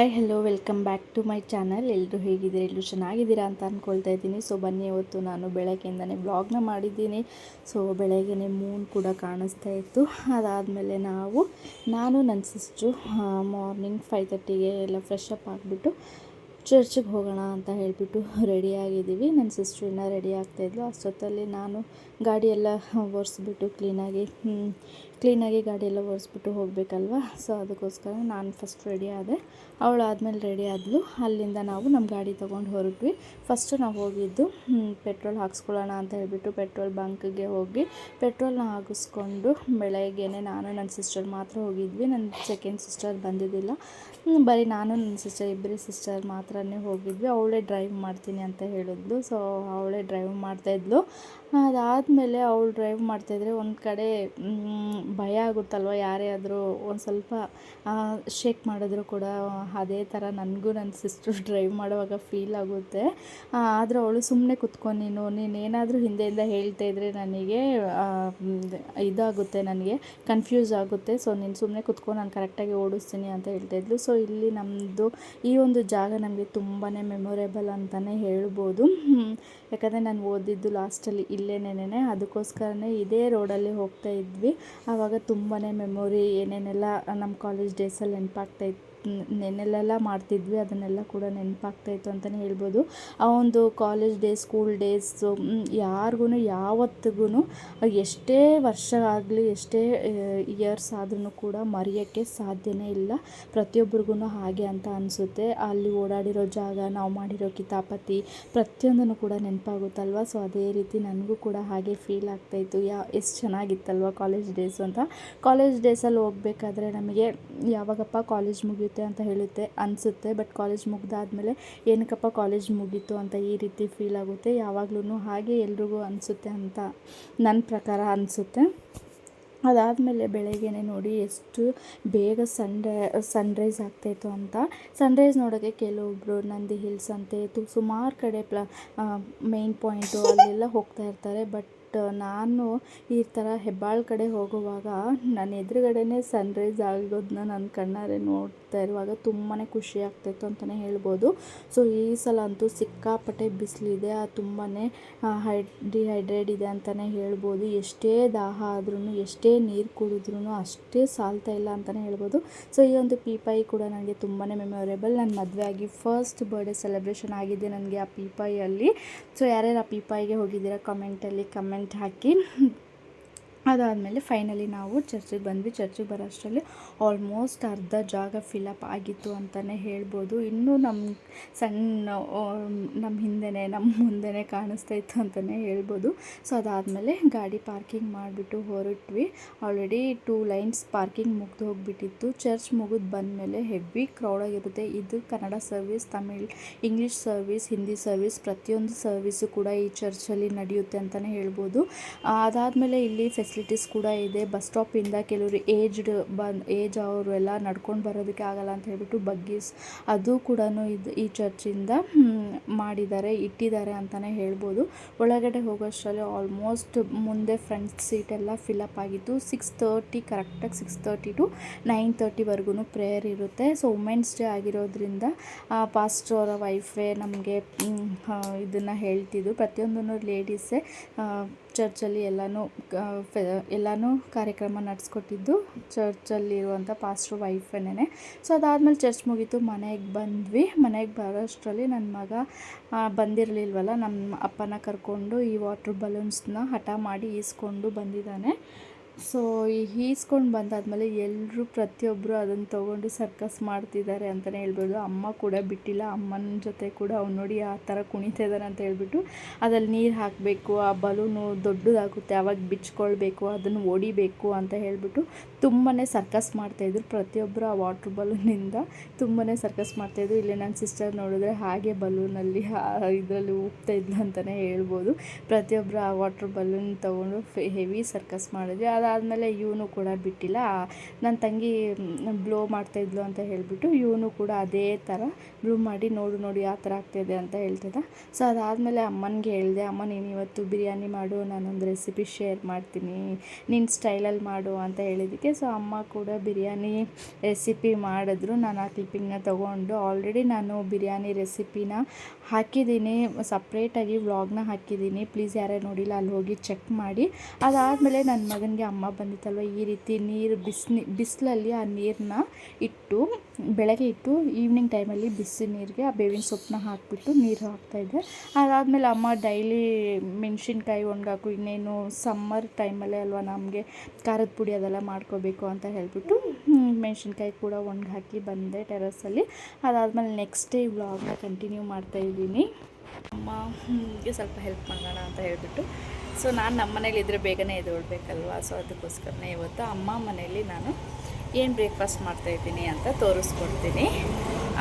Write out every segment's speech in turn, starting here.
Hi hello welcome back to my channel. ಎಲ್ಲರೂ ಹೇಗಿದ್ದೀರಾ? ಎಲ್ಲರೂ ಚೆನ್ನಾಗಿದ್ದೀರಾ ಅಂತ ಅಂದ್ಕೊಳ್ತಾ ಇದ್ದೀನಿ. ಸೊ ಬನ್ನಿ, ಇವತ್ತು ನಾನು ಬೆಳಗ್ಗೆಯಿಂದನೇ ಬ್ಲಾಗ್ನ ಮಾಡಿದ್ದೀನಿ. ಸೊ ಬೆಳಗ್ಗೆನೇ ಮೂನ್ ಕೂಡ ಕಾಣಿಸ್ತಾ ಇತ್ತು. ಅದಾದಮೇಲೆ ನಾನು ನನ್ನ ಸಿಸ್ಟ್ರು ಮಾರ್ನಿಂಗ್ 5:30ಗೆ ಎಲ್ಲ ಫ್ರೆಶ್ ಅಪ್ ಆಗಿಬಿಟ್ಟು ಚರ್ಚಿಗೆ ಹೋಗೋಣ ಅಂತ ಹೇಳಿಬಿಟ್ಟು ರೆಡಿಯಾಗಿದ್ದೀವಿ. ನನ್ನ ಸಿಸ್ಟ್ರು ಇನ್ನೂ ರೆಡಿ ಆಗ್ತಾಯಿದ್ಲು. ಅಷ್ಟೊತ್ತಲ್ಲಿ ನಾನು ಗಾಡಿಯೆಲ್ಲ ಒರೆಸ್ಬಿಟ್ಟು ಕ್ಲೀನಾಗಿ ಗಾಡಿಯೆಲ್ಲ ಒರೆಸ್ಬಿಟ್ಟು ಹೋಗಬೇಕಲ್ವ. ಸೊ ಅದಕ್ಕೋಸ್ಕರ ನಾನು ಫಸ್ಟ್ ರೆಡಿ ಆದೆ, ಅವಳಾದಮೇಲೆ ರೆಡಿ ಆದಳು. ಅಲ್ಲಿಂದ ನಾವು ನಮ್ಮ ಗಾಡಿ ತೊಗೊಂಡು ಹೊರಟ್ವಿ. ಫಸ್ಟು ನಾವು ಹೋಗಿದ್ದು ಪೆಟ್ರೋಲ್ ಹಾಕ್ಸ್ಕೊಳ್ಳೋಣ ಅಂತ ಹೇಳಿಬಿಟ್ಟು ಪೆಟ್ರೋಲ್ ಬಂಕ್ಗೆ ಹೋಗಿ ಪೆಟ್ರೋಲ್ನ ಹಾಕಿಸ್ಕೊಂಡು ಬೆಳಗ್ಗೆನೇ ನಾನು ನನ್ನ ಸಿಸ್ಟರ್ ಮಾತ್ರ ಹೋಗಿದ್ವಿ. ನನ್ನ ಸೆಕೆಂಡ್ ಸಿಸ್ಟರ್ ಬಂದಿದ್ದಿಲ್ಲ. ಬರೀ ನಾನು ನನ್ನ ಸಿಸ್ಟರ್ ಇಬ್ಬರೇ ಸಿಸ್ಟರ್ ಮಾತ್ರನೇ ಹೋಗಿದ್ವಿ. ಅವಳೇ ಡ್ರೈವ್ ಮಾಡ್ತೀನಿ ಅಂತ ಹೇಳಿದ್ಲು. ಸೊ ಅವಳೇ ಡ್ರೈವ್ ಮಾಡ್ತಾಯಿದ್ಲು. ಅದಾದಮೇಲೆ ಅವಳು ಡ್ರೈವ್ ಮಾಡ್ತಾಯಿದ್ರೆ ಒಂದು ಕಡೆ ಭಯ ಆಗುತ್ತಲ್ವ, ಯಾರೇ ಆದರೂ ಒಂದು ಸ್ವಲ್ಪ ಶೇಕ್ ಮಾಡಿದ್ರು ಕೂಡ ಅದೇ ಥರ ನನಗೂ ನನ್ನ ಸಿಸ್ಟರ್ ಡ್ರೈವ್ ಮಾಡುವಾಗ ಫೀಲ್ ಆಗುತ್ತೆ. ಆದರೆ ಅವಳು ಸುಮ್ಮನೆ ಕುತ್ಕೊಂಡು ನೀನೇನಾದರೂ ಹಿಂದೆಯಿಂದ ಹೇಳ್ತಾ ಇದ್ದರೆ ನನಗೆ ಇದಾಗುತ್ತೆ, ನನಗೆ ಕನ್ಫ್ಯೂಸ್ ಆಗುತ್ತೆ. ಸೊ ನೀನು ಸುಮ್ಮನೆ ಕುತ್ಕೊಂಡು ನಾನು ಕರೆಕ್ಟಾಗಿ ಓಡಿಸ್ತೀನಿ ಅಂತ ಹೇಳ್ತಾಯಿದ್ಲು. ಸೊ ಇಲ್ಲಿ ನಮ್ಮದು ಈ ಒಂದು ಜಾಗ ನಮಗೆ ತುಂಬಾ ಮೆಮೊರೇಬಲ್ ಅಂತಲೇ ಹೇಳ್ಬೋದು. ಯಾಕಂದರೆ ನಾನು ಓದಿದ್ದು ಲಾಸ್ಟಲ್ಲಿ ಇಲ್ಲೇನೇನೆ, ಅದಕ್ಕೋಸ್ಕರನೇ ಇದೇ ರೋಡಲ್ಲಿ ಹೋಗ್ತಾ ಇದ್ವಿ. ಆವಾಗ ತುಂಬಾ ಮೆಮೊರಿ ಏನೇನೆಲ್ಲ ನಮ್ಮ ಕಾಲೇಜ್ ಡೇಸಲ್ಲಿ ನೆನಪಾಗ್ತಾಯಿತ್ತು, ನೆನ್ನೆಲ್ಲ ಮಾಡ್ತಿದ್ವಿ, ಅದನ್ನೆಲ್ಲ ಕೂಡ ನೆನಪಾಗ್ತಾಯಿತ್ತು ಅಂತಲೇ ಹೇಳ್ಬೋದು. ಆ ಒಂದು ಕಾಲೇಜ್ ಡೇಸ್, ಸ್ಕೂಲ್ ಡೇಸು ಯಾರಿಗೂ ಯಾವತ್ತಿಗೂ ಎಷ್ಟೇ ವರ್ಷ ಆಗಲಿ, ಎಷ್ಟೇ ಇಯರ್ಸ್ ಆದ್ರೂ ಕೂಡ ಮರೆಯೋಕ್ಕೆ ಸಾಧ್ಯನೇ ಇಲ್ಲ. ಪ್ರತಿಯೊಬ್ಬರಿಗೂ ಹಾಗೆ ಅಂತ ಅನಿಸುತ್ತೆ. ಅಲ್ಲಿ ಓಡಾಡಿರೋ ಜಾಗ, ನಾವು ಮಾಡಿರೋ ಕಿತಾಪತಿ ಪ್ರತಿಯೊಂದನ್ನು ಕೂಡ ನೆನಪಾಗುತ್ತಲ್ವ. ಸೊ ಅದೇ ರೀತಿ ನನಗೂ ಕೂಡ ಹಾಗೆ ಫೀಲ್ ಆಗ್ತಾಯಿತ್ತು. ಎಷ್ಟು ಚೆನ್ನಾಗಿತ್ತಲ್ವ ಕಾಲೇಜ್ ಡೇಸು ಅಂತ. ಕಾಲೇಜ್ ಡೇಸಲ್ಲಿ ಹೋಗಬೇಕಾದ್ರೆ ನಮಗೆ ಯಾವಾಗಪ್ಪ ಕಾಲೇಜ್ ಮುಗಿಯುತ್ತೆ ಅಂತ ಅನಿಸುತ್ತೆ. ಬಟ್ ಕಾಲೇಜ್ ಮುಗಿದಾದ್ಮೇಲೆ ಏನಕ್ಕಪ್ಪ ಕಾಲೇಜ್ ಮುಗೀತು ಅಂತ ಈ ರೀತಿ ಫೀಲ್ ಆಗುತ್ತೆ. ಯಾವಾಗಲೂ ಹಾಗೆ ಎಲ್ರಿಗೂ ಅನಿಸುತ್ತೆ ಅಂತ ನನ್ನ ಪ್ರಕಾರ ಅನಿಸುತ್ತೆ. ಅದಾದಮೇಲೆ ಬೆಳಗ್ಗೆನೇ ನೋಡಿ ಎಷ್ಟು ಬೇಗ ಸನ್ರೈಸ್ ಆಗ್ತಾಯಿತ್ತು ಅಂತ. ಸನ್ರೈಸ್ ನೋಡೋಕ್ಕೆ ಕೆಲವೊಬ್ಬರು ನಂದಿ ಹಿಲ್ಸ್ ಅಂತೆ ಸುಮಾರು ಕಡೆ ಮೇನ್ ಪಾಯಿಂಟು ಅಲ್ಲೆಲ್ಲ ಹೋಗ್ತಾ ಇರ್ತಾರೆ. ಬಟ್ ನಾನು ಈ ಥರ ಹೆಬ್ಬಾಳು ಕಡೆ ಹೋಗುವಾಗ ನನ್ನ ಎದುರುಗಡೆನೇ ಸನ್ರೈಸ್ ಆಗೋದನ್ನ ನನ್ನ ಕಣ್ಣಾರೆ ನೋಡ್ತಾ ಇರುವಾಗ ತುಂಬಾ ಖುಷಿ ಆಗ್ತಾಯಿತ್ತು ಅಂತಲೇ ಹೇಳ್ಬೋದು. ಸೊ ಈ ಸಲ ಅಂತೂ ಸಿಕ್ಕಾಪಟ್ಟೆ ಬಿಸಿಲಿದೆ, ತುಂಬಾ ಡಿಹೈಡ್ರೇಟ್ ಇದೆ ಅಂತಲೇ ಹೇಳ್ಬೋದು. ಎಷ್ಟೇ ದಾಹ ಆದ್ರೂ, ಎಷ್ಟೇ ನೀರು ಕುಡಿದ್ರೂ ಅಷ್ಟೇ ಸಾಲ್ತಾ ಇಲ್ಲ ಅಂತಲೇ ಹೇಳ್ಬೋದು. ಸೊ ಈ ಒಂದು ಪೀಪಾಯಿ ಕೂಡ ನನಗೆ ತುಂಬಾ ಮೆಮೊರೇಬಲ್. ನನ್ನ ಮದುವೆ ಆಗಿ ಫಸ್ಟ್ ಬರ್ಡೇ ಸೆಲೆಬ್ರೇಷನ್ ಆಗಿದೆ ನನಗೆ ಆ ಪೀಪಾಯಿಯಲ್ಲಿ. ಸೊ ಯಾರ್ಯಾರು ಆ ಪೀಪಾಯಿಗೆ ಹೋಗಿದ್ದೀರಾ ಕಮೆಂಟಲ್ಲಿ ಕಮೆಂಟ್ ಹಾಕಿ. ಅದಾದಮೇಲೆ ಫೈನಲಿ ನಾವು ಚರ್ಚಿಗೆ ಬಂದ್ವಿ. ಚರ್ಚಿಗೆ ಬರೋ ಅಷ್ಟರಲ್ಲಿ ಆಲ್ಮೋಸ್ಟ್ ಅರ್ಧ ಜಾಗ ಫಿಲಪ್ ಆಗಿತ್ತು ಅಂತಲೇ ಹೇಳ್ಬೋದು. ಇನ್ನೂ ನಮ್ಮ ಹಿಂದೆನೇ ನಮ್ಮ ಮುಂದೆನೇ ಕಾಣಿಸ್ತಾ ಇತ್ತು ಅಂತಲೇ ಹೇಳ್ಬೋದು. ಸೊ ಅದಾದಮೇಲೆ ಗಾಡಿ ಪಾರ್ಕಿಂಗ್ ಮಾಡಿಬಿಟ್ಟು ಹೊರಟ್ವಿ. ಆಲ್ರೆಡಿ 2 ಲೈನ್ಸ್ ಪಾರ್ಕಿಂಗ್ ಮುಗಿದು ಹೋಗಿಬಿಟ್ಟಿತ್ತು. ಚರ್ಚ್ ಮುಗಿದು ಬಂದಮೇಲೆ ಹೆವಿ ಕ್ರೌಡಾಗಿರುತ್ತೆ. ಇದು Kannada service, Tamil, English service, Hindi service ಪ್ರತಿಯೊಂದು ಸರ್ವಿಸು ಕೂಡ ಈ ಚರ್ಚಲ್ಲಿ ನಡೆಯುತ್ತೆ ಅಂತಲೇ ಹೇಳ್ಬೋದು. ಅದಾದಮೇಲೆ ಇಲ್ಲಿ ಫೆಸಿಲಿಟೀಸ್ ಕೂಡ ಇದೆ. ಬಸ್ ಸ್ಟಾಪಿಂದ ಕೆಲವರು ಏಜ್ ಅವರು ಎಲ್ಲ ನಡ್ಕೊಂಡು ಬರೋದಕ್ಕೆ ಆಗಲ್ಲ ಅಂತ ಹೇಳ್ಬಿಟ್ಟು ಬಗ್ಗೀಸ್ ಅದು ಕೂಡ ಈ ಚರ್ಚಿಂದ ಇಟ್ಟಿದ್ದಾರೆ ಅಂತಲೇ ಹೇಳ್ಬೋದು. ಒಳಗಡೆ ಹೋಗೋಷ್ಟರಲ್ಲಿ ಆಲ್ಮೋಸ್ಟ್ ಮುಂದೆ ಫ್ರಂಟ್ ಸೀಟೆಲ್ಲ ಫಿಲಪ್ ಆಗಿತ್ತು. 6:30 ಕರೆಕ್ಟಾಗಿ 6:30 to 9:30ವರೆಗೂ ಪ್ರೇಯರ್ ಇರುತ್ತೆ. ಸೊ ವುಮೆನ್ಸ್ ಡೇ ಆಗಿರೋದ್ರಿಂದ ಪಾಸ್ಟರ್ ಅವರ ವೈಫೇ ನಮಗೆ ಇದನ್ನು ಹೇಳ್ತಿದ್ದು. ಪ್ರತಿಯೊಂದನ್ನು ಲೇಡೀಸೇ ಚರ್ಚಲ್ಲಿ ಎಲ್ಲನೂ ಕಾರ್ಯಕ್ರಮ ನಡೆಸ್ಕೊಟ್ಟಿದ್ದು ಚರ್ಚಲ್ಲಿರುವಂಥ ಪಾಸ್ಟರ್ ವೈಫೇನೆ. ಸೊ ಅದಾದಮೇಲೆ ಚರ್ಚ್ ಮುಗೀತು, ಮನೆಗೆ ಬಂದ್ವಿ. ಮನೆಗೆ ಬರೋಷ್ಟರಲ್ಲಿ ನನ್ನ ಮಗ ಬಂದಿರಲಿಲ್ವಲ್ಲ, ನಮ್ಮ ಅಪ್ಪನ ಕರ್ಕೊಂಡು ಈ ವಾಟ್ರ್ ಬಲೂನ್ಸ್ನ ಹಠ ಮಾಡಿ ಈಸ್ಕೊಂಡು ಬಂದಿದ್ದಾನೆ. ಸೊ ಈಸ್ಕೊಂಡು ಬಂದಾದಮೇಲೆ ಎಲ್ಲರೂ ಪ್ರತಿಯೊಬ್ಬರು ಅದನ್ನು ತೊಗೊಂಡು ಸರ್ಕಸ್ ಮಾಡ್ತಿದ್ದಾರೆ ಅಂತಲೇ ಹೇಳ್ಬೋದು. ಅಮ್ಮ ಕೂಡ ಬಿಟ್ಟಿಲ್ಲ, ಅಮ್ಮನ ಜೊತೆ ಕೂಡ ಅವ್ನು ನೋಡಿ ಆ ಥರ ಕುಣಿತಾ ಇದ್ದಾನೆ ಅಂತ ಹೇಳ್ಬಿಟ್ಟು ಅದ್ರಲ್ಲಿ ನೀರು ಹಾಕಬೇಕು, ಆ ಬಲೂನು ದೊಡ್ಡದಾಗುತ್ತೆ ಆವಾಗ ಬಿಚ್ಕೊಳ್ಬೇಕು, ಅದನ್ನು ಹೊಡಿಬೇಕು ಅಂತ ಹೇಳ್ಬಿಟ್ಟು ತುಂಬಾ ಸರ್ಕಸ್ ಮಾಡ್ತಾಯಿದ್ರು. ಪ್ರತಿಯೊಬ್ಬರು ಆ ವಾಟ್ರ್ ಬಲೂನಿಂದ ತುಂಬಾ ಸರ್ಕಸ್ ಮಾಡ್ತಾಯಿದ್ರು. ಇಲ್ಲಿ ನನ್ನ ಸಿಸ್ಟರ್ ನೋಡಿದ್ರೆ ಹಾಗೆ ಬಲೂನಲ್ಲಿ ಇದರಲ್ಲಿ ಹೋಗ್ತಾಯಿದ್ಲು ಅಂತಲೇ ಹೇಳ್ಬೋದು. ಪ್ರತಿಯೊಬ್ಬರು ಆ ವಾಟ್ರ್ ಬಲೂನ್ ತೊಗೊಂಡು ಹೆವಿ ಸರ್ಕಸ್ ಮಾಡಿದ್ವಿ. ಅದಾದಮೇಲೆ ಇವನು ಕೂಡ ಬಿಟ್ಟಿಲ್ಲ. ನನ್ನ ತಂಗಿ ಬ್ಲೋ ಮಾಡ್ತಾಯಿದ್ಲು ಅಂತ ಹೇಳಿಬಿಟ್ಟು ಇವನು ಕೂಡ ಅದೇ ಥರ ಬ್ಲೂ ಮಾಡಿ ನೋಡಿ ಯಾವ ಥರ ಆಗ್ತಾಯಿದೆ ಅಂತ ಹೇಳ್ತಿದ್ದ. ಸೊ ಅದಾದಮೇಲೆ ಅಮ್ಮನಿಗೆ ಹೇಳಿದೆ, ಅಮ್ಮ ನೀನು ಇವತ್ತು ಬಿರಿಯಾನಿ ಮಾಡು, ನಾನೊಂದು ರೆಸಿಪಿ ಶೇರ್ ಮಾಡ್ತೀನಿ, ನಿನ್ನ ಸ್ಟೈಲಲ್ಲಿ ಮಾಡು ಅಂತ ಹೇಳಿದ್ದಕ್ಕೆ ಸೊ ಅಮ್ಮ ಕೂಡ ಬಿರಿಯಾನಿ ರೆಸಿಪಿ ಮಾಡಿದ್ರು. ನಾನು ಆ ಕ್ಲಿಪ್ಪಿಂಗ್ನ ತೊಗೊಂಡು ಆಲ್ರೆಡಿ ನಾನು ಬಿರಿಯಾನಿ ರೆಸಿಪಿನ ಹಾಕಿದ್ದೀನಿ, ಸಪ್ರೇಟಾಗಿ ವ್ಲಾಗ್ನ ಹಾಕಿದ್ದೀನಿ. ಪ್ಲೀಸ್ ಯಾರ್ಯಾರು ನೋಡಿಲ್ಲ ಅಲ್ಲಿ ಹೋಗಿ ಚೆಕ್ ಮಾಡಿ. ಅದಾದಮೇಲೆ ನನ್ನ ಮಗನಿಗೆ ಅಮ್ಮ ಬಂದಿತ್ತಲ್ವ ಈ ರೀತಿ ನೀರು ಬಿಸಿಲಲ್ಲಿ ಆ ನೀರನ್ನ ಇಟ್ಟು ಬೆಳಗ್ಗೆ ಇಟ್ಟು ಈವ್ನಿಂಗ್ ಟೈಮಲ್ಲಿ ಬಿಸಿ ನೀರಿಗೆ ಆ ಬೇವಿನ ಸೊಪ್ಪನ್ನ ಹಾಕಿಬಿಟ್ಟು ನೀರು ಹಾಕ್ತಾಯಿದ್ದೆ. ಅದಾದಮೇಲೆ ಅಮ್ಮ ಡೈಲಿ ಮೆಣಸಿನ್ಕಾಯಿ ಒಣಗಾಕು, ಇನ್ನೇನು ಸಮ್ಮರ್ ಟೈಮಲ್ಲೇ ಅಲ್ವಾ ನಮಗೆ ಖಾರದ ಪುಡಿ ಅದೆಲ್ಲ ಮಾಡ್ಕೋಬೇಕು ಅಂತ ಹೇಳಿಬಿಟ್ಟು ಮೆಣಸಿನ್ಕಾಯಿ ಕೂಡ ಒಣಗಿ ಹಾಕಿ ಬಂದೆ ಟೆರಸಲ್ಲಿ. ಅದಾದಮೇಲೆ ನೆಕ್ಸ್ಟ್ ಡೇ ವ್ಲಾಗ್ನ ಕಂಟಿನ್ಯೂ ಮಾಡ್ತಾಯಿದ್ದೀನಿ. ಅಮ್ಮಗೆ ಸ್ವಲ್ಪ ಹೆಲ್ಪ್ ಮಾಡೋಣ ಅಂತ ಹೇಳಿಬಿಟ್ಟು ಸೊ ನಾನು ನಮ್ಮ ಮನೇಲಿದ್ದರೆ ಬೇಗನೆ ಎದ್ದೇಳಬೇಕಲ್ವ, ಸೊ ಅದಕ್ಕೋಸ್ಕರನೇ ಇವತ್ತು ಅಮ್ಮ ಮನೇಲಿ ನಾನು ಏನು ಬ್ರೇಕ್ಫಾಸ್ಟ್ ಮಾಡ್ತಾಯಿದ್ದೀನಿ ಅಂತ ತೋರಿಸ್ಕೊಡ್ತೀನಿ.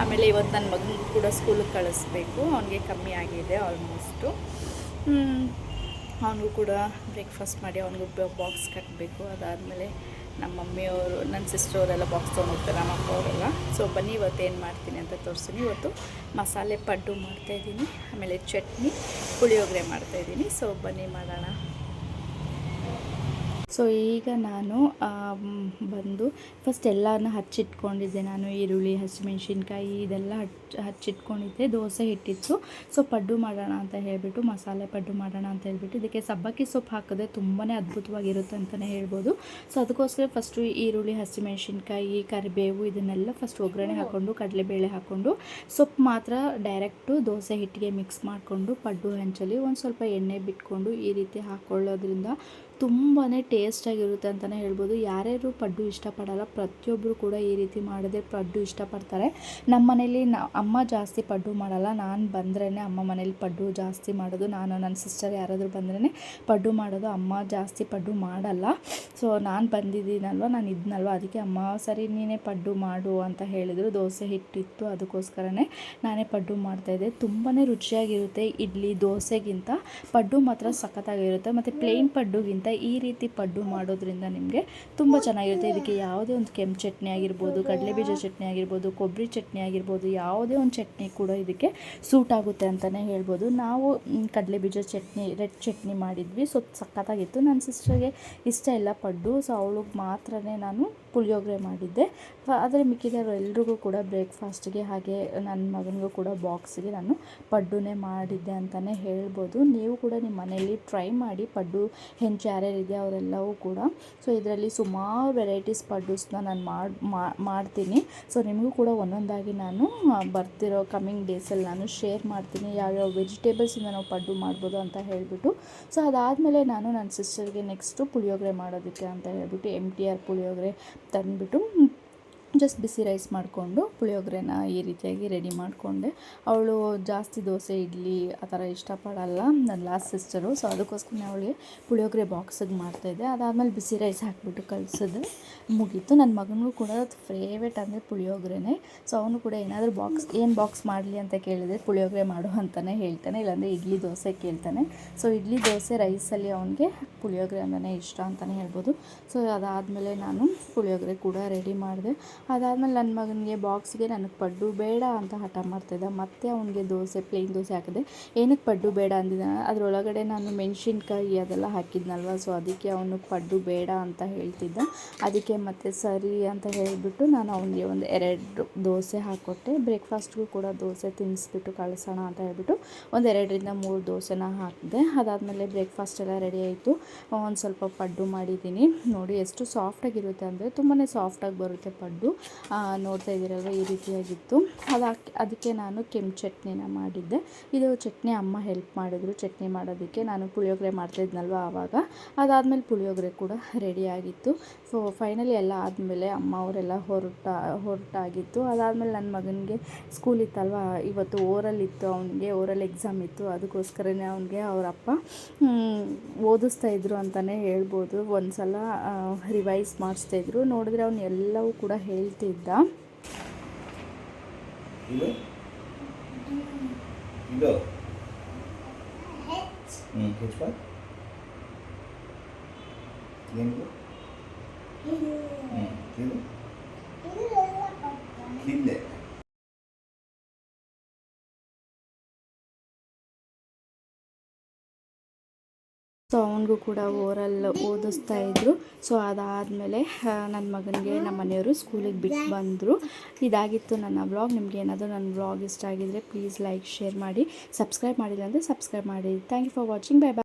ಆಮೇಲೆ ಇವತ್ತು ನನ್ನ ಮಗನಿಗೂ ಕೂಡ ಸ್ಕೂಲಿಗೆ ಕಳಿಸ್ಬೇಕು, ಅವನಿಗೆ ಕಮ್ಮಿ ಆಗಿದೆ ಆಲ್ಮೋಸ್ಟು. ಅವನಿಗೂ ಕೂಡ ಬ್ರೇಕ್ಫಾಸ್ಟ್ ಮಾಡಿ ಅವನಿಗೂ ಬಾಕ್ಸ್ ಕಟ್ಟಬೇಕು. ಅದಾದಮೇಲೆ ನಮ್ಮ ಮಮ್ಮಿಯವರು, ನನ್ನ ಸಿಸ್ಟರ್ ಬಾಕ್ಸ್ ತೊಗೊಂಡೋಗ್ತಾರೆ, ನಮ್ಮ ಅಪ್ಪ ಅವರೆಲ್ಲ. ಸೊ ಬನ್ನಿ ಇವತ್ತು ಏನು ಮಾಡ್ತೀನಿ ಅಂತ ತೋರಿಸ್ತೀನಿ. ಇವತ್ತು ಮಸಾಲೆ ಪಡ್ಡು ಮಾಡ್ತಾಯಿದ್ದೀನಿ, ಆಮೇಲೆ ಚಟ್ನಿ, ಪುಳಿಯೋಗರೆ ಮಾಡ್ತಾಯಿದ್ದೀನಿ. ಸೊ ಬನ್ನಿ ಮಾಡೋಣ. ಸೊ ಈಗ ನಾನು ಬಂದು ಫಸ್ಟ್ ಎಲ್ಲನೂ ಹಚ್ಚಿಟ್ಕೊಂಡಿದ್ದೆ. ನಾನು ಈರುಳ್ಳಿ, ಹಸಿಮೆಣ್ಸಿನ್ಕಾಯಿ ಇದೆಲ್ಲ ಹಚ್ಚಿಟ್ಕೊಂಡಿದ್ದೆ. ದೋಸೆ ಹಿಟ್ಟಿತ್ತು. ಸೊ ಪಡ್ಡು ಮಾಡೋಣ ಅಂತ ಹೇಳಿಬಿಟ್ಟು, ಮಸಾಲೆ ಪಡ್ಡು ಮಾಡೋಣ ಅಂತ ಹೇಳಿಬಿಟ್ಟು ಇದಕ್ಕೆ ಸಬ್ಬಕ್ಕಿ ಸೊಪ್ಪು ಹಾಕಿದ್ರೆ ತುಂಬಾ ಅದ್ಭುತವಾಗಿರುತ್ತೆ ಅಂತಲೇ ಹೇಳ್ಬೋದು. ಸೊ ಅದಕ್ಕೋಸ್ಕರ ಫಸ್ಟು ಈರುಳ್ಳಿ, ಹಸಿಮೆಣ್ಸಿನ್ಕಾಯಿ, ಕರಿಬೇವು ಇದನ್ನೆಲ್ಲ ಫಸ್ಟ್ ಒಗ್ಗರಣೆ ಹಾಕ್ಕೊಂಡು ಕಡಲೆಬೇಳೆ ಹಾಕ್ಕೊಂಡು ಸೊಪ್ಪು ಮಾತ್ರ ಡೈರೆಕ್ಟು ದೋಸೆ ಹಿಟ್ಟಿಗೆ ಮಿಕ್ಸ್ ಮಾಡಿಕೊಂಡು ಪಡ್ಡು ಹೆಂಚಲ್ಲಿ ಒಂದು ಸ್ವಲ್ಪ ಎಣ್ಣೆ ಬಿಟ್ಕೊಂಡು ಈ ರೀತಿ ಹಾಕ್ಕೊಳ್ಳೋದ್ರಿಂದ ತುಂಬಾ ಟೇಸ್ಟಾಗಿರುತ್ತೆ ಅಂತಲೇ ಹೇಳ್ಬೋದು. ಯಾರ್ಯಾರು ಪಡ್ಡು ಇಷ್ಟಪಡಲ್ಲ, ಪ್ರತಿಯೊಬ್ಬರು ಕೂಡ ಈ ರೀತಿ ಮಾಡಿದ್ರೆ ಪಡ್ಡು ಇಷ್ಟಪಡ್ತಾರೆ. ನಮ್ಮ ಮನೇಲಿ ಅಮ್ಮ ಜಾಸ್ತಿ ಪಡ್ಡು ಮಾಡಲ್ಲ, ನಾನು ಬಂದ್ರೇ ಅಮ್ಮ ಮನೇಲಿ ಪಡ್ಡು ಜಾಸ್ತಿ ಮಾಡೋದು. ನಾನು ನನ್ನ ಸಿಸ್ಟರ್ ಯಾರಾದರೂ ಬಂದ್ರೇ ಪಡ್ಡು ಮಾಡೋದು, ಅಮ್ಮ ಜಾಸ್ತಿ ಪಡ್ಡು ಮಾಡಲ್ಲ. ಸೊ ನಾನು ಬಂದಿದ್ದೀನಲ್ವ, ನಾನು ಇದ್ನಲ್ವ, ಅದಕ್ಕೆ ಅಮ್ಮ ಸರಿ ನೀನೇ ಪಡ್ಡು ಮಾಡು ಅಂತ ಹೇಳಿದರು. ದೋಸೆ ಹಿಟ್ಟಿತ್ತು, ಅದಕ್ಕೋಸ್ಕರನೇ ನಾನೇ ಪಡ್ಡು ಮಾಡ್ತಾಯಿದ್ದೆ. ತುಂಬಾ ರುಚಿಯಾಗಿರುತ್ತೆ. ಇಡ್ಲಿ ದೋಸೆಗಿಂತ ಪಡ್ಡು ಮಾತ್ರ ಸಖತ್ತಾಗಿರುತ್ತೆ. ಮತ್ತು ಪ್ಲೇನ್ ಪಡ್ಡುಗಿಂತ ಈ ರೀತಿ ಪಡ್ಡು ಮಾಡೋದ್ರಿಂದ ನಿಮಗೆ ತುಂಬ ಚೆನ್ನಾಗಿರುತ್ತೆ. ಇದಕ್ಕೆ ಯಾವುದೇ ಒಂದು ಕೆಂಪು ಚಟ್ನಿ ಆಗಿರ್ಬೋದು, ಕಡಲೆಬೀಜ ಚಟ್ನಿ ಆಗಿರ್ಬೋದು, ಕೊಬ್ಬರಿ ಚಟ್ನಿ ಆಗಿರ್ಬೋದು, ಯಾವುದೇ ಒಂದು ಚಟ್ನಿ ಕೂಡ ಇದಕ್ಕೆ ಸೂಟ್ ಆಗುತ್ತೆ ಅಂತಲೇ ಹೇಳ್ಬೋದು. ನಾವು ಕಡಲೆಬೀಜ ಚಟ್ನಿ, ರೆಡ್ ಚಟ್ನಿ ಮಾಡಿದ್ವಿ. ಸೊ ಸಖತ್ತಾಗಿತ್ತು. ನನ್ನ ಸಿಸ್ಟರ್ಗೆ ಇಷ್ಟ ಇಲ್ಲ ಪಡ್ಡು, ಸೊ ಅವಳಿಗೆ ಮಾತ್ರನೇ ನಾನು ಪುಳಿಯೋಗರೆ ಮಾಡಿದ್ದೆ. ಆದರೆ ಮಿಕ್ಕಿದವರು ಎಲ್ರಿಗೂ ಕೂಡ ಬ್ರೇಕ್ಫಾಸ್ಟ್ಗೆ ಹಾಗೆ ನನ್ನ ಮಗನಿಗೂ ಕೂಡ ಬಾಕ್ಸಿಗೆ ನಾನು ಪಡ್ಡುನೇ ಮಾಡಿದ್ದೆ ಅಂತಲೇ ಹೇಳ್ಬೋದು. ನೀವು ಕೂಡ ನಿಮ್ಮ ಮನೆಯಲ್ಲಿ ಟ್ರೈ ಮಾಡಿ. ಪಡ್ಡು ಹೆಂಚು ಯಾರ್ಯಾರಿದೆ ಅವರೆಲ್ಲವೂ ಕೂಡ. ಸೊ ಇದರಲ್ಲಿ ಸುಮಾರು ವೆರೈಟೀಸ್ ಪಡ್ಡೂಸ್ನ ನಾನು ಮಾಡ್ತೀನಿ. ಸೊ ನಿಮಗೂ ಕೂಡ ಒಂದೊಂದಾಗಿ ನಾನು ಬರ್ತಿರೋ ಕಮ್ಮಿಂಗ್ ಡೇಸಲ್ಲಿ ನಾನು ಶೇರ್ ಮಾಡ್ತೀನಿ, ಯಾವ್ಯಾವ ವೆಜಿಟೇಬಲ್ಸಿಂದ ನಾವು ಪಡ್ಡು ಮಾಡ್ಬೋದು ಅಂತ ಹೇಳಿಬಿಟ್ಟು. ಸೊ ಅದಾದಮೇಲೆ ನಾನು ನನ್ನ ಸಿಸ್ಟರ್ಗೆ ನೆಕ್ಸ್ಟು ಪುಳಿಯೋಗರೆ ಮಾಡೋದಕ್ಕೆ ಅಂತ ಹೇಳ್ಬಿಟ್ಟು MTR ಪುಳಿಯೋಗರೆ ತಂದುಬಿಟ್ಟು ಜಸ್ಟ್ ಬಿಸಿ ರೈಸ್ ಮಾಡಿಕೊಂಡು ಪುಳಿಯೋಗರೆನ ಈ ರೀತಿಯಾಗಿ ರೆಡಿ ಮಾಡಿಕೊಂಡೆ. ಅವಳು ಜಾಸ್ತಿ ದೋಸೆ, ಇಡ್ಲಿ ಆ ಥರ ಇಷ್ಟಪಡಲ್ಲ, ನನ್ನ ಲಾಸ್ಟ್ ಸಿಸ್ಟರು. ಸೊ ಅದಕ್ಕೋಸ್ಕರ ಅವಳಿಗೆ ಪುಳಿಯೋಗರೆ ಬಾಕ್ಸಿಗೆ ಮಾಡ್ತಾಯಿದ್ದೆ. ಅದಾದಮೇಲೆ ಬಿಸಿ ರೈಸ್ ಹಾಕ್ಬಿಟ್ಟು ಕಳಿಸಿದ್ರೆ ಮುಗೀತು. ನನ್ನ ಮಗನಿಗೂ ಕೂಡ ಫೇವ್ರೇಟ್ ಅಂದರೆ ಪುಳಿಯೋಗರೆನೇ. ಸೊ ಅವನು ಕೂಡ ಏನಾದರೂ ಬಾಕ್ಸ್ ಮಾಡಲಿ ಅಂತ ಕೇಳಿದರೆ ಪುಳಿಯೋಗರೆ ಮಾಡು ಅಂತಲೇ ಹೇಳ್ತಾನೆ, ಇಲ್ಲಾಂದರೆ ಇಡ್ಲಿ ದೋಸೆ ಕೇಳ್ತಾನೆ. ಸೊ ಇಡ್ಲಿ ದೋಸೆ ರೈಸಲ್ಲಿ ಅವನಿಗೆ ಪುಳಿಯೋಗರೆ ಅಂದ್ರೆ ಇಷ್ಟ ಅಂತಲೇ ಹೇಳ್ಬೋದು. ಸೊ ಅದಾದಮೇಲೆ ನಾನು ಪುಳಿಯೋಗರೆ ಕೂಡ ರೆಡಿ ಮಾಡಿದೆ. ಅದಾದಮೇಲೆ ನನ್ನ ಮಗನಿಗೆ ಬಾಕ್ಸ್ಗೆ ನನಗೆ ಪಡ್ಡು ಬೇಡ ಅಂತ ಹಠ ಮಾಡ್ತಾಯಿದ್ದ. ಮತ್ತು ಅವನಿಗೆ ದೋಸೆ, ಪ್ಲೇನ್ ದೋಸೆ ಹಾಕಿದೆ. ಏನಕ್ಕೆ ಪಡ್ಡು ಬೇಡ ಅಂದಿದ್ದಾನೆ, ಅದರೊಳಗಡೆ ನಾನು ಮೆಣಸಿನ್ಕಾಯಿ ಅದೆಲ್ಲ ಹಾಕಿದ್ನಲ್ವ, ಸೊ ಅದಕ್ಕೆ ಅವನು ಪಡ್ಡು ಬೇಡ ಅಂತ ಹೇಳ್ತಿದ್ದ. ಅದಕ್ಕೆ ಮತ್ತೆ ಸರಿ ಅಂತ ಹೇಳಿಬಿಟ್ಟು ನಾನು ಅವನಿಗೆ ಒಂದು 2 ದೋಸೆ ಹಾಕ್ಕೊಟ್ಟೆ. ಬ್ರೇಕ್ಫಾಸ್ಟ್ಗೂ ಕೂಡ ದೋಸೆ ತಿನ್ನಿಸ್ಬಿಟ್ಟು ಕಳಿಸೋಣ ಅಂತ ಹೇಳ್ಬಿಟ್ಟು ಒಂದು 2ರಿಂದ 3 ದೋಸೆನ ಹಾಕಿದೆ. ಅದಾದಮೇಲೆ ಬ್ರೇಕ್ಫಾಸ್ಟ್ ಎಲ್ಲ ರೆಡಿ ಆಯಿತು. ಒಂದು ಸ್ವಲ್ಪ ಪಡ್ಡು ಮಾಡಿದ್ದೀನಿ. ನೋಡಿ ಎಷ್ಟು ಸಾಫ್ಟಾಗಿರುತ್ತೆ ಅಂದರೆ ತುಂಬಾ ಸಾಫ್ಟಾಗಿ ಬರುತ್ತೆ ಪಡ್ಡು. ನೋಡ್ತಾ ಇದ್ದೀರಲ್ವ ಈ ರೀತಿಯಾಗಿತ್ತು. ಅದಕ್ಕೆ ನಾನು ಕೆಂಪು ಚಟ್ನಿನ ಮಾಡಿದ್ದೆ. ಇದು ಚಟ್ನಿ ಅಮ್ಮ ಹೆಲ್ಪ್ ಮಾಡಿದ್ರು ಚಟ್ನಿ ಮಾಡೋದಕ್ಕೆ. ನಾನು ಪುಳಿಯೋಗರೆ ಮಾಡ್ತಾಯಿದ್ನಲ್ವ ಆವಾಗ. ಅದಾದಮೇಲೆ ಪುಳಿಯೋಗರೆ ಕೂಡ ರೆಡಿಯಾಗಿತ್ತು. ಸೊ ಫೈನಲಿ ಎಲ್ಲ ಆದಮೇಲೆ ಅಮ್ಮ ಅವರೆಲ್ಲ ಹೊರಟಾಗಿತ್ತು. ಅದಾದಮೇಲೆ ನನ್ನ ಮಗನಿಗೆ ಸ್ಕೂಲ್ ಇತ್ತಲ್ವ, ಇವತ್ತು ಓರಲ್ ಇತ್ತು, ಅವನಿಗೆ ಓರಲ್ ಎಕ್ಸಾಮ್ ಇತ್ತು. ಅದಕ್ಕೋಸ್ಕರನೇ ಅವನಿಗೆ ಅವರಪ್ಪ ಓದಿಸ್ತಾಯಿದ್ರು ಅಂತಲೇ ಹೇಳ್ಬೋದು. ಒಂದು ಸಲ ರಿವೈಸ್ ಮಾಡಿಸ್ತಾಯಿದ್ರು. ನೋಡಿದ್ರೆ ಅವನು ಎಲ್ಲವೂ ಕೂಡ ಹೇಳ್ತಿದ್ದ. ಕಿಲ್ಲೆ ಸೊ ಅವನಿಗೂ ಕೂಡ ಓರಲ್ ಓದಿಸ್ತಾ ಇದ್ರು. ಸೊ ಅದಾದಮೇಲೆ ನನ್ನ ಮಗನಿಗೆ ನಮ್ಮ ಮನೆಯವರು ಸ್ಕೂಲಿಗೆ ಬಿಟ್ಟು ಬಂದರು. ಇದಾಗಿತ್ತು ನನ್ನ ವ್ಲಾಗ್. ನಿಮ್ಗೆ ಏನಾದರೂ ನನ್ನ ವ್ಲಾಗ್ ಇಷ್ಟ ಆಗಿದ್ದರೆ ಪ್ಲೀಸ್ ಲೈಕ್ ಶೇರ್ ಮಾಡಿ. ಸಬ್ಸ್ಕ್ರೈಬ್ ಮಾಡಿಲ್ಲ ಅಂದರೆ ಸಬ್ಸ್ಕ್ರೈಬ್ ಮಾಡಿ. Thank you for watching. Bye bye.